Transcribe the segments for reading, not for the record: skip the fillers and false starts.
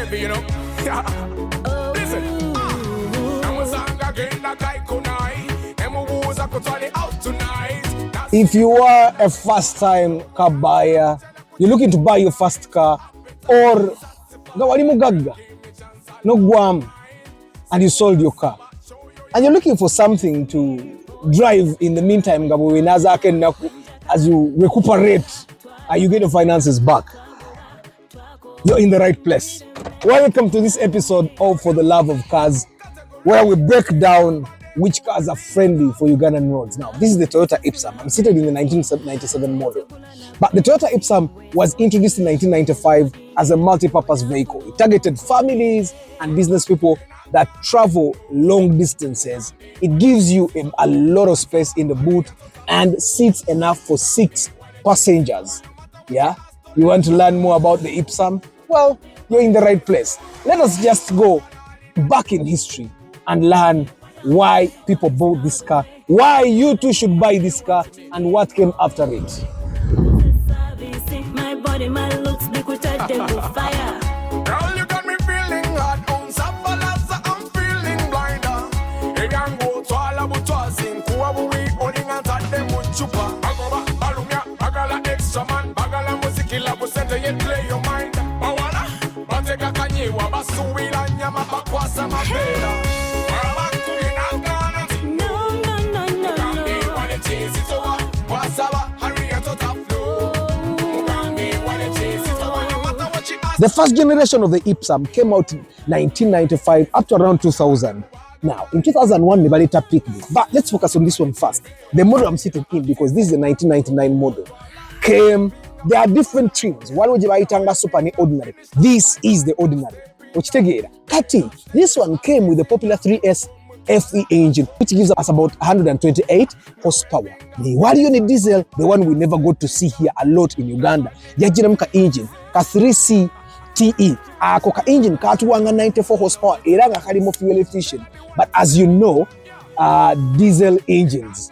heavy, you know. Listen. If you are a first-time car buyer, you're looking to buy your first car, or no guam, and you sold your car, and you're looking for something to drive in the meantime, as you recuperate, and you get your finances back, you're in the right place. Welcome to this episode of For the Love of Cars, where we break down which cars are friendly for Ugandan roads. Now, this is the Toyota Ipsum. I'm seated in the 1997 model. But the Toyota Ipsum was introduced in 1995 as a multi-purpose vehicle. It targeted families and business people that travel long distances. It gives you a lot of space in the boot and seats enough for 6 passengers. Yeah? You want to learn more about the Ipsum? Well, you're in the right place. Let us just go back in history and learn why people bought this car, why you too should buy this car, and what came after it. My body, my looks, they could touch them with fire. Girl, you got me feeling hot, on Sapalasa, I'm feeling blinder. Hey, I'm go to all about us in Kuabu, owning and touch them with chupa. Agoba, Balumia, Bagala, Ipsam, man, Bagala, Musikila, Busenta, yet play your mind. Bawana, Bateka Kanye, Wabasu, Wilanya, Mapakwasa, Mabela. The first generation of the Ipsum came out in 1995 up to around 2000. Now, in 2001, the later picnic. But let's focus on this one first. The model I'm sitting in, because this is the 1999 model, there are different trims. One would you super ordinary. This is the ordinary. This one came with the popular 3S FE engine, which gives us about 128 horsepower. The Warion diesel, the one we never got to see here a lot in Uganda, Yajinamka engine, ka 3C TE, ka engine ka 294 horsepower, era nga kali more fuel efficient. But as you know, diesel engines,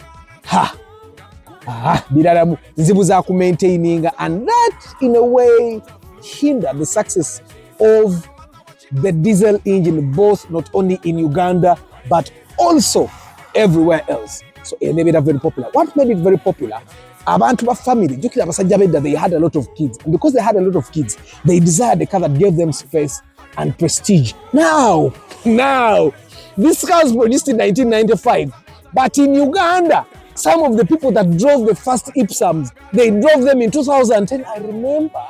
bidaramu nzibu za ku maintaining, and that in a way hindered the success of the diesel engine, both not only in Uganda but also everywhere else. So it made it very popular. What made it very popular? Abantu family, they had a lot of kids. And because they had a lot of kids, they desired a car that gave them space and prestige. Now, this car was produced in 1995. But in Uganda, some of the people that drove the first Ipsums, they drove them in 2010. I remember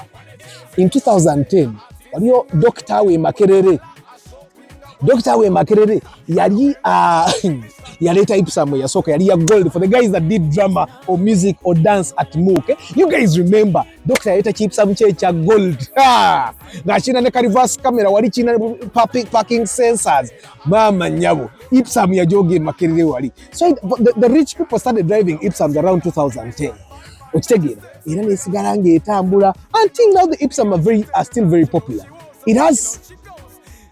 in 2010, Dr. Makerere, yaleta Ipsam ya soka, yali ya gold for the guys that did drama or music or dance at Mook. You guys remember, Dr. yaleta Ipsam cha gold. Gachina neka reverse camera, wali china parking sensors. Mama nyabo, Ipsam ya jogi Makerere wali. So the rich people started driving Ipsams around 2010. Until now the Ipsam are still very popular. It has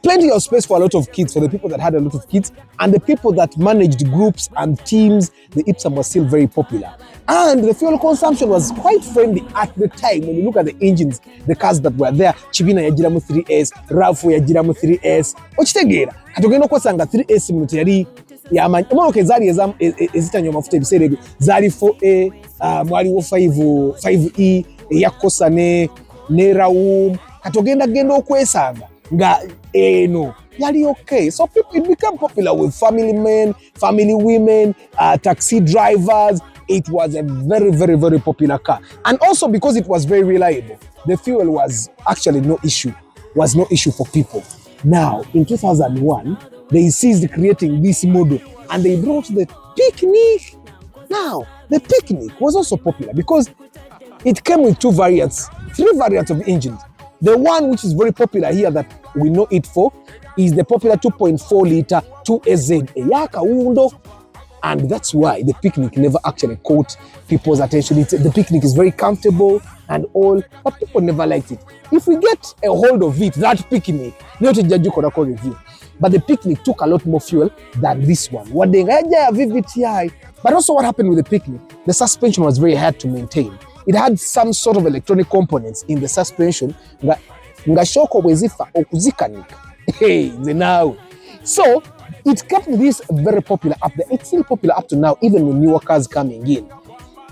plenty of space for a lot of kids, for the people that had a lot of kids, and the people that managed groups and teams. The Ipsum was still very popular. And the fuel consumption was quite friendly at the time. When you look at the engines, the cars that were there, Chibina yajiramu 3S, Rafu yajiramu 3S, Ochitegera, katogeno kwa sanga 3S muteri, yamanyi, umaroke zari ezitanywa mafuta ebiserebe, zari 4A, mwaliwo 5E, yakosa ne Raum, katogenda gendo okwesanga. No, yali okay. So it became popular with family men, family women, taxi drivers. It was a very, very, very popular car. And also because it was very reliable, the fuel was actually no issue for people. Now, in 2001, they ceased creating this model and they brought the picnic. Now, the picnic was also popular because it came with 3 variants of engines. The one which is very popular here that we know it for is the popular 2.4 liter 2SZ. And that's why the picnic never actually caught people's attention. The picnic is very comfortable and all, but people never liked it. If we get a hold of it, that picnic, not a judge review, but the picnic took a lot more fuel than this one. But also what happened with the picnic, the suspension was very hard to maintain. It had some sort of electronic components in the suspension that nga shoko bwezifa okuzikanika. Hey, now. So it kept this very popular up there. It's still popular up to now, even with newer cars coming in.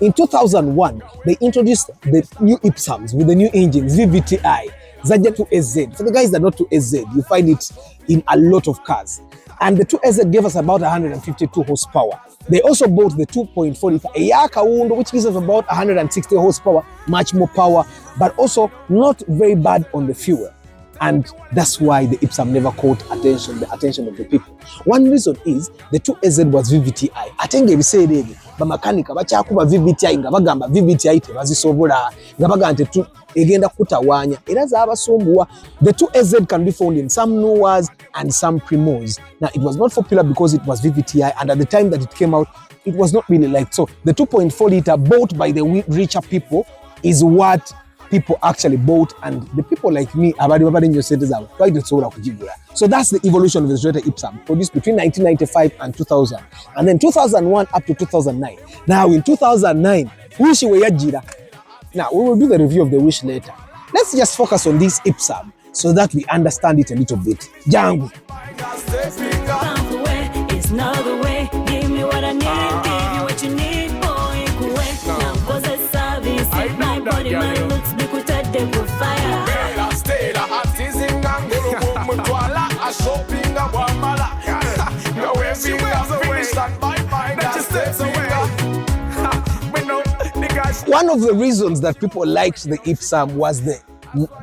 In 2001, they introduced the new Ipsums with the new engines, VVTi, Zaja 2SZ. For the guys that are not 2SZ, you find it in a lot of cars. And the 2SZ gave us about 152 horsepower. They also bought the 2.45, which gives us about 160 horsepower, much more power, but also not very bad on the fuel. And that's why the Ipsum never caught the attention of the people. One reason is the 2SZ was VVTi. Atenge biseerebe bamakanika bakyakuba VVTi nga bagamba VVTi tebazisobola nga bagamba nti egenda kutawaanya era zaabasumbuwa. The 2SZ can be found in some Nuas and some Primos. Now it was not popular because it was VVTi, and at the time that it came out, it was not really liked. So the 2.4 liter bought by the richer people is what people actually bought, and the people like me, so that's the evolution of the Toyota Ipsum, produced between 1995 and 2000, and then 2001 up to 2009. Now in 2009, wish we yajira. Now we will do the review of the wish later. Let's just focus on this Ipsum so that we understand it a little bit. Jangu. It's not the way. Give me what I need, give you what you need, boy. Now cause a service, my body, my looks, be with a dependable fire. One of the reasons that people liked the Ipsum was the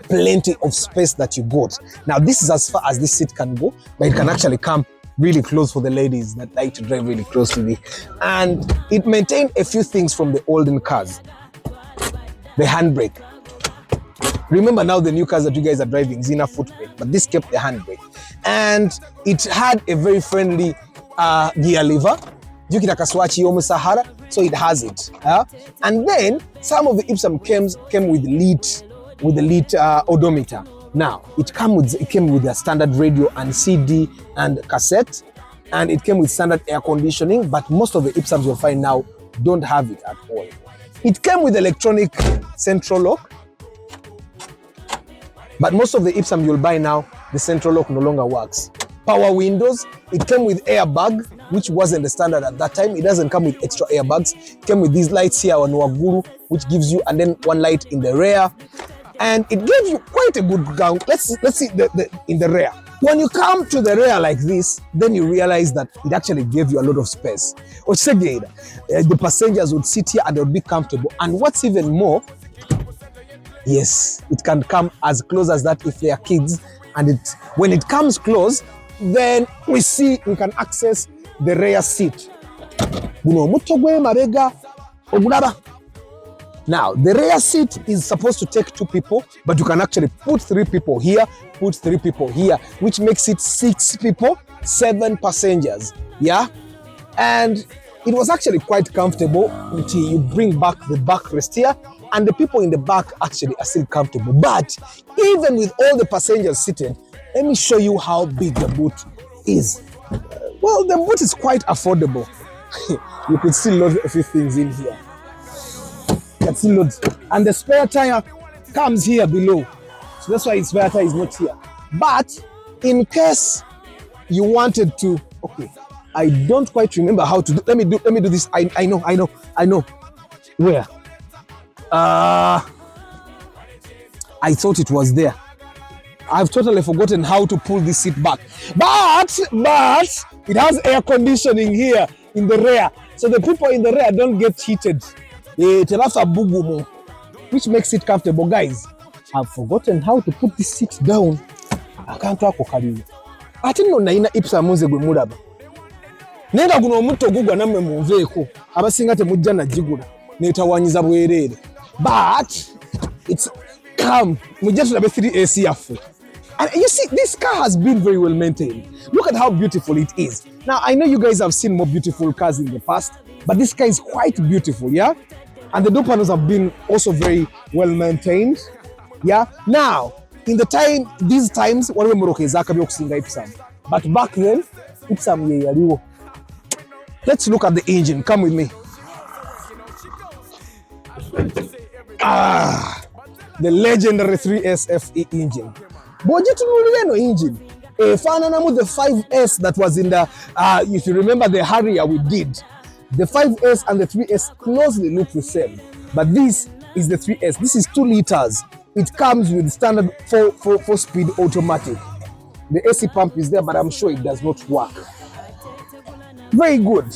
plenty of space that you got. Now this is as far as this seat can go, but it can actually come really close for the ladies that like to drive really close to me. And it maintained a few things from the olden cars. The handbrake. Remember now the new cars that you guys are driving, Zina footbrake, but this kept the handbrake. And it had a very friendly gear lever. So it has it. And then some of the Ipsum came with the lead odometer. Now it came with a standard radio and CD and cassette, and it came with standard air conditioning, but most of the Ipsums you'll find now don't have it at all. It came with electronic central lock, but most of the Ipsum you'll buy now, the central lock no longer works. Power windows, it came with airbag, which wasn't the standard at that time. It doesn't come with extra airbags. It came with these lights here on Waguru, which gives you, and then one light in the rear. And it gave you quite a good ground. Let's see in the rear. When you come to the rear like this, then you realize that it actually gave you a lot of space. The passengers would sit here and they would be comfortable. And what's even more, yes, it can come as close as that if they are kids. And when it comes close, then we can access the rear seat. Now, the rear seat is supposed to take 2 people, but you can actually put 3 people here, put 3 people here, which makes it 6 people, 7 passengers. Yeah? And it was actually quite comfortable until you bring back the backrest here, and the people in the back actually are still comfortable. But even with all the passengers seated, let me show you how big the boot is. Well, the boot is quite affordable. You could still load a few things in here. And the spare tire comes here below, so that's why its spare tire is not here. But in case you wanted to, okay, I don't quite remember how to do. Let me do this. I know. Where? I thought it was there. I've totally forgotten how to pull this seat back. But it has air conditioning here in the rear, so the people in the rear don't get heated. Which makes it comfortable. Guys, I've forgotten how to put this seat down. I can't talk okaliyo. Ati no naina Ipsum muze gwe mulaba. Nenda guno omuto gugwa namme munveeko. Abasinga temujja na jigula. Netawanyiza bwerere. But it's calm. Mujja tulabe 3AC yaffe. And you see, this car has been very well maintained. Look at how beautiful it is. Now, I know you guys have seen more beautiful cars in the past, but this car is quite beautiful, yeah? And the door panels have been also very well maintained, yeah? Now, these times, but back then, Ipsum ye yaliwo. Let's look at the engine. Come with me. The legendary 3SFE engine. Bw'ogitunuulira eno engine efaananamu the 5S that was in the if you remember the Harrier we did, the 5S and the 3S closely look the same, but this is the 3S. This is 2 liters. It comes with standard 4-speed automatic. The AC pump is there, but I'm sure it does not work. Very good.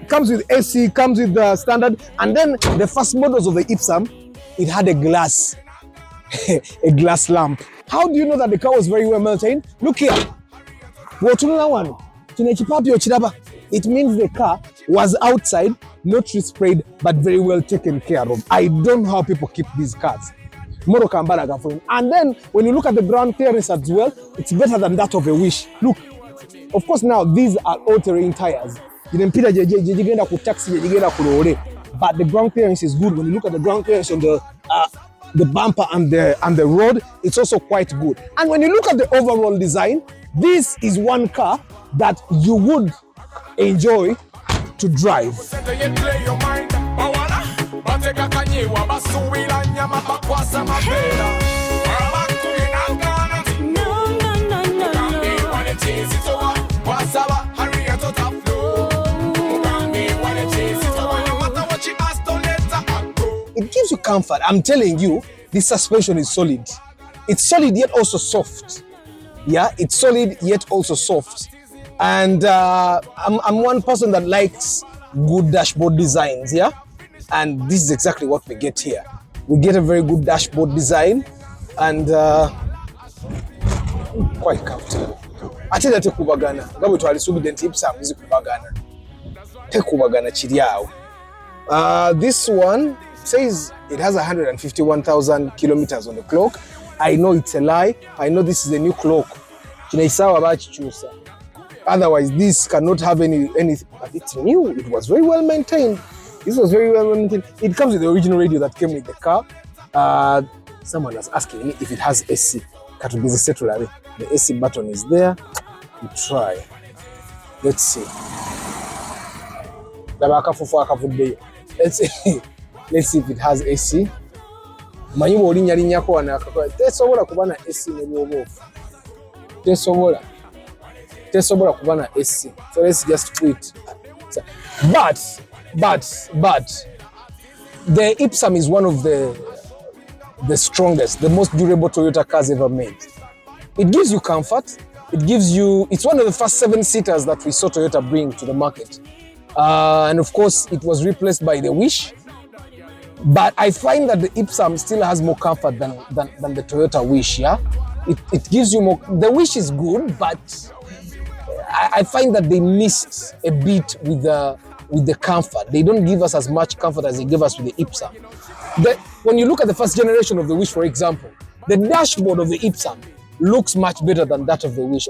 It comes with AC, comes with the standard, and then the first models of the Ipsam, it had a glass a glass lamp. How do you know that the car was very well maintained? Look here. It means the car was outside, not resprayed, but very well taken care of. I don't know how people keep these cars. And then when you look at the ground clearance as well, it's better than that of a Wish. Look, of course now these are all-terrain tires. But the ground clearance is good. When you look at the ground clearance on the bumper and the road, it's also quite good. And when you look at the overall design, this is one car that you would enjoy to drive. It gives you comfort. I'm telling you, this suspension is solid. It's solid yet also soft. Yeah, it's solid yet also soft. And I'm one person that likes good dashboard designs, yeah? And this is exactly what we get here. We get a very good dashboard design and quite comfortable. Ate da tekubagana. Gabo twali subident Ipsam zikubagana. Tekubagana chiri awo. This one says it has 151,000 kilometers on the clock. I know it's a lie. I know this is a new clock. Otherwise, this cannot have anything. But it's new. It was very well maintained. This was very well maintained. It comes with the original radio that came with the car. Someone was asking me if it has AC. The AC button is there. We try. Let's see. Let's see. Let's see if it has AC. Manyiwa olinya ko wanakakola. Tesobola kuba na AC ne bwobofu. Tesobola kuba na AC. So let's just quit. But the Ipsam is one of the strongest, the most durable Toyota cars ever made. It gives you comfort. It's one of the first 7-seaters that we saw Toyota bring to the market. And of course, it was replaced by the Wish. But I find that the Ipsam still has more comfort than the Toyota Wish, yeah? It gives you more. The Wish is good, but I find that they missed a bit with the comfort. They don't give us as much comfort as they give us with the Ipsam. When you look at the first generation of the Wish, for example, the dashboard of the Ipsam looks much better than that of the Wish.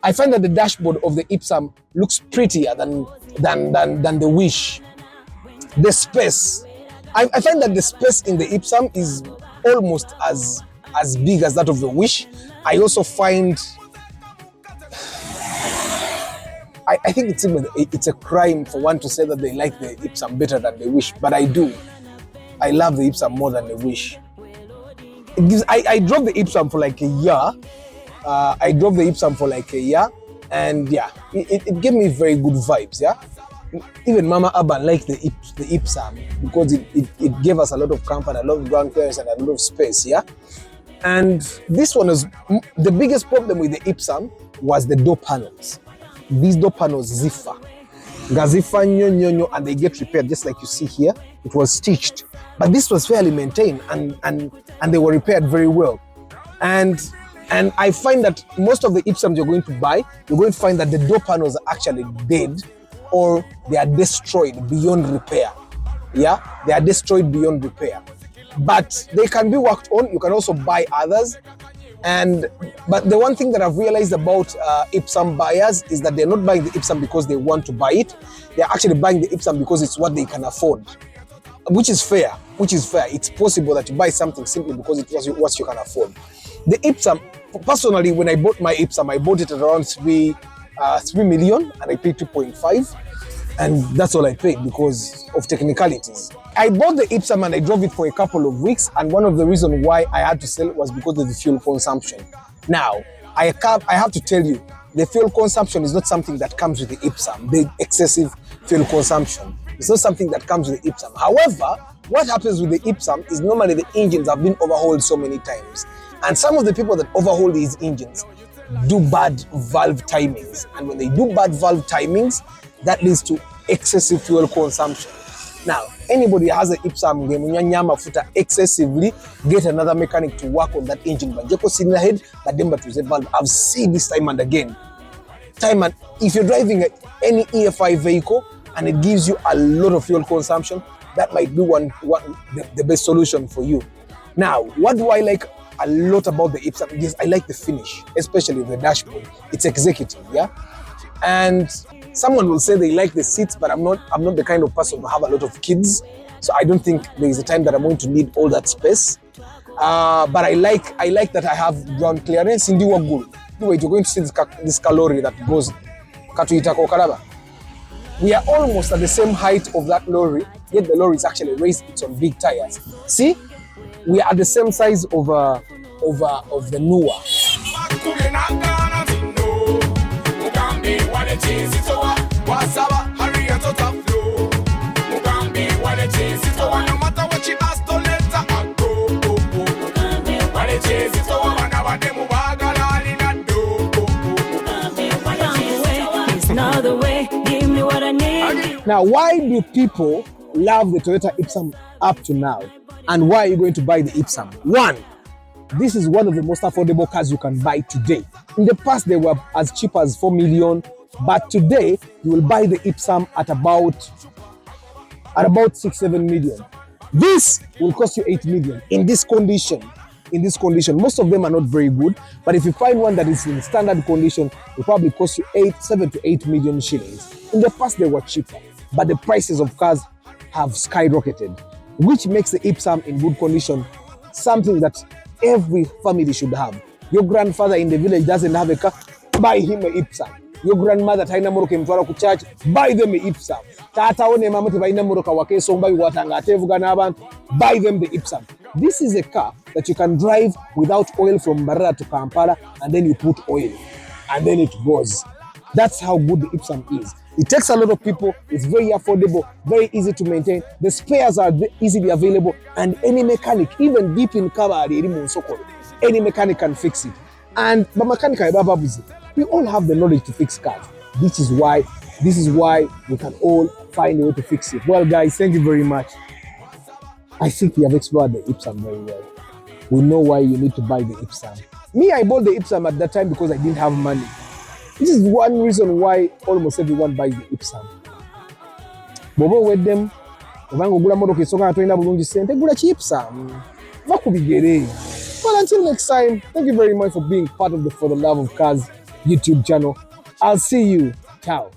I find that the dashboard of the Ipsam looks prettier than the Wish. The space, I find that the space in the Ipsam is almost as big as that of the Wish. I also find, I think it's a crime for one to say that they like the Ipsam better than the Wish, but I do. I love the Ipsam more than the Wish. I drove the Ipsam for like a year. And yeah, it gave me very good vibes, yeah. Even Mama Abba liked the Ipsam because it gave us a lot of comfort, a lot of ground clearance, and a lot of space, yeah. And this one is the biggest problem with the Ipsam was the door panels. These door panels zifa, and they get repaired just like you see here. It was stitched, but this was fairly maintained and they were repaired very well. And I find that most of the Ipsams you're going to buy, you're going to find that the door panels are actually dead or they are destroyed beyond repair. Yeah, they are destroyed beyond repair. But they can be worked on. You can also buy others. But the one thing that I've realized about Ipsam buyers is that they're not buying the Ipsam because they want to buy it. They're actually buying the Ipsam because it's what they can afford, which is fair. It's possible that you buy something simply because it was what you can afford. The Ipsam, personally, when I bought my Ipsam, I bought it at around 3 million and I paid 2.5. And that's all I paid because of technicalities. I bought the Ipsum and I drove it for a couple of weeks, and one of the reasons why I had to sell it was because of the fuel consumption. Now, I have to tell you, the fuel consumption is not something that comes with the Ipsum, the excessive fuel consumption. It's not something that comes with the Ipsum. However, what happens with the Ipsum is normally the engines have been overhauled so many times. And some of the people that overhaul these engines do bad valve timings. And when they do bad valve timings, that leads to excessive fuel consumption. Now, anybody has an Ipsum mafuta excessively, get another mechanic to work on that engine. But Jeko signal head, but then to the valve. I've seen this time and again. If you're driving any EFI vehicle and it gives you a lot of fuel consumption, that might be the best solution for you. Now, what do I like a lot about the Ipsum? Yes, I like the finish, especially the dashboard. It's executive, yeah? And someone will say they like the seats, but I'm not the kind of person to have a lot of kids. So I don't think there is a time that I'm going to need all that space. But I like that I have ground clearance in the Wagul. Anyway, you're going to see this calorie that goes Katuita Kokaraba. We are almost at the same height of that lorry, yet the lorry is actually raised. It's on big tires. See, we are at the same size of the Nua. Now, why do people love the Toyota Ipsum up to now? And why are you going to buy the Ipsum? One, this is one of the most affordable cars you can buy today. In the past, they were as cheap as 4 million, but today you will buy the Ipsum at about 6-7 million. This will cost you 8 million in this condition. Most of them are not very good, but if you find one that is in standard condition, it will probably cost you 7 to 8 million shillings. In the past, they were cheaper, but the prices of cars have skyrocketed, which makes the Ipsum in good condition something that every family should have. Your grandfather in the village doesn't have a car, buy him an Ipsum. Your grandmother taina moroka mtwala ku church, buy them the Ipsum. Tata one mama taina moroka wakeso mbayi watanga atevuga n'abantu, buy them the Ipsum. This is a car that you can drive without oil from Mbarara to Kampala, and then you put oil and then it goes. That's how good the Ipsum is. It takes a lot of people, it's very affordable, very easy to maintain. The spares are easily available, and any mechanic, even deep in Kaba, any mechanic can fix it. And we all have the knowledge to fix cars. This is why we can all find a way to fix it. Well, guys, thank you very much. I think we have explored the Ipsum very well. We know why you need to buy the Ipsum. Me, I bought the Ipsum at that time because I didn't have money. This is one reason why almost everyone buys the Ipsum. Bobo with them, well, until next time, thank you very much for being part of the For the Love of Cars YouTube channel. I'll see you. Ciao.